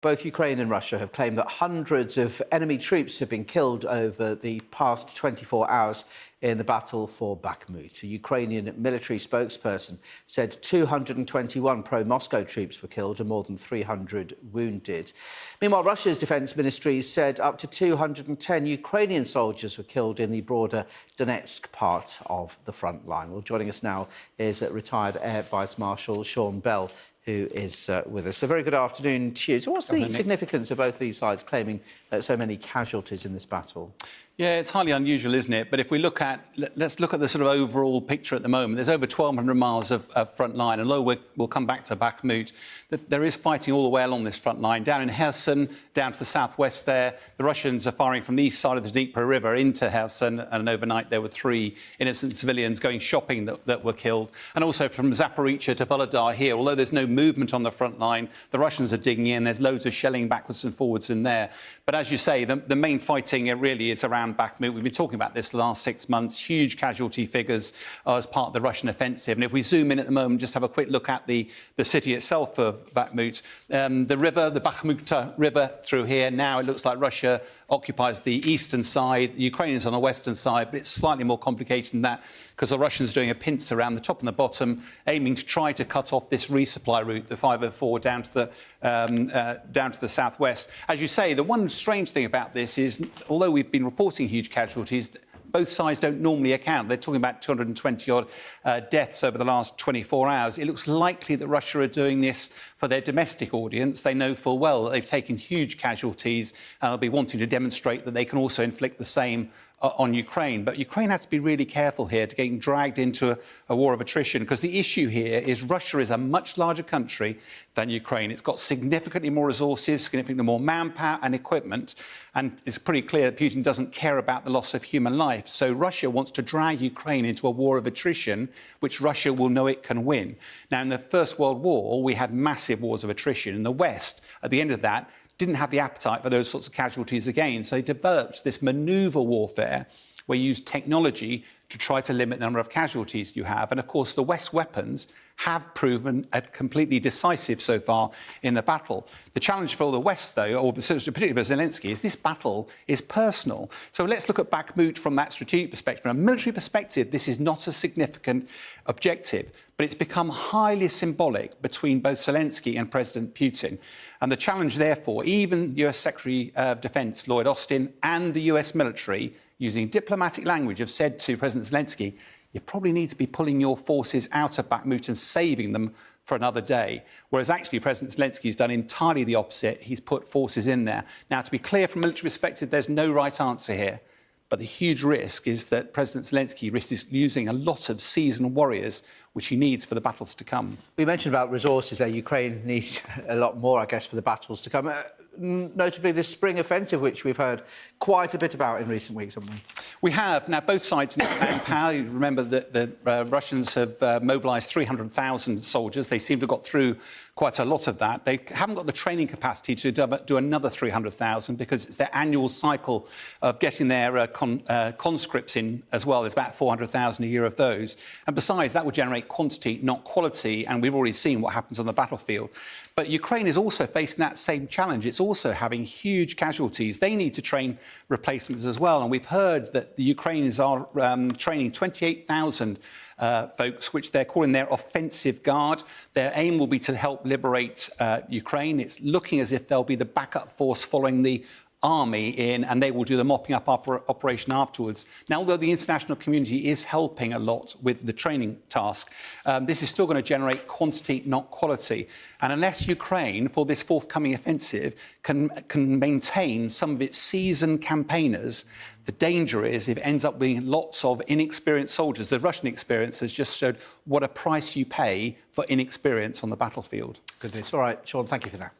Both Ukraine and Russia have claimed that hundreds of enemy troops have been killed over the past 24 hours in the battle for Bakhmut. A Ukrainian military spokesperson said 221 pro-Moscow troops were killed and more than 300 wounded. Meanwhile, Russia's defence ministry said up to 210 Ukrainian soldiers were killed in the broader Donetsk part of the front line. Well, joining us now is retired Air Vice Marshal Sean Bell, who is with us. A very good afternoon to you. So what's the significance of both these sides claiming so many casualties in this battle? Yeah, it's highly unusual, isn't it? But if we look at, let's look at the sort of overall picture at the moment. There's over 1,200 miles of front line, and although we'll come back to Bakhmut, there is fighting all the way along this front line. Down in Kherson, down to the southwest there, the Russians are firing from the east side of the Dnieper River into Kherson, and overnight there were 3 innocent civilians going shopping that were killed. And also from Zaporizhzhia to Volodar here, although there's no movement on the front line, the Russians are digging in. There's loads of shelling backwards and forwards in there. But as you say, the main fighting really is around Bakhmut. We've been talking about this the last 6 months, huge casualty figures as part of the Russian offensive. And if we zoom in at the moment, just have a quick look at the city itself of Bakhmut. The river, the Bakhmut River through here, now it looks like Russia occupies the eastern side, the Ukrainians on the western side, but it's slightly more complicated than that because the Russians are doing a pincer around the top and the bottom, aiming to try to cut off this resupply route, the 504, down to the southwest. As you say, the one strange thing about this is, although we've been reporting huge casualties, both sides don't normally account. They're talking about 220-odd deaths over the last 24 hours. It looks likely that Russia are doing this for their domestic audience. They know full well that they've taken huge casualties and they'll be wanting to demonstrate that they can also inflict the same on Ukraine. But Ukraine has to be really careful here to getting dragged into a war of attrition, because the issue here is Russia is a much larger country than Ukraine. It's got significantly more resources, significantly more manpower and equipment, and it's pretty clear that Putin doesn't care about the loss of human life. So Russia wants to drag Ukraine into a war of attrition, which Russia will know it can win. Now, in the First World War, we had massive wars of attrition. In the West, at the end of that, didn't have the appetite for those sorts of casualties again. So they developed this manoeuvre warfare where you use technology to try to limit the number of casualties you have. And of course, the West's weapons have proven completely decisive so far in the battle. The challenge for the West, though, or particularly for Zelensky, is this battle is personal. So let's look at Bakhmut from that strategic perspective. From a military perspective, this is not a significant objective, but it's become highly symbolic between both Zelensky and President Putin. And the challenge, therefore, even US Secretary of Defense Lloyd Austin and the US military, using diplomatic language, have said to President Zelensky, you probably need to be pulling your forces out of Bakhmut and saving them for another day. Whereas actually President Zelensky has done entirely the opposite. He's put forces in there. Now, to be clear, from a military perspective, there's no right answer here. But the huge risk is that President Zelensky risks losing a lot of seasoned warriors, which he needs for the battles to come. We mentioned about resources there. Ukraine needs a lot more, I guess, for the battles to come. Notably, this spring offensive, which we've heard quite a bit about in recent weeks, haven't we? We have. Now, both sides need manpower. You remember that the Russians have mobilised 300,000 soldiers. They seem to have got through quite a lot of that. They haven't got the training capacity to do another 300,000 because it's their annual cycle of getting their conscripts in as well. There's about 400,000 a year of those. And besides, that will generate quantity, not quality. And we've already seen what happens on the battlefield. But Ukraine is also facing that same challenge. It's also having huge casualties. They need to train replacements as well. And we've heard that the Ukrainians are training 28,000 folks, which they're calling their offensive guard. Their aim will be to help liberate Ukraine. It's looking as if they'll be the backup force following the army in, and they will do the mopping up operation afterwards. Now, although the international community is helping a lot with the training task, this is still going to generate quantity, not quality. And unless Ukraine, for this forthcoming offensive, can maintain some of its seasoned campaigners, the danger is if it ends up being lots of inexperienced soldiers. The Russian experience has just showed what a price you pay for inexperience on the battlefield. Good news. All right, Sean, thank you for that.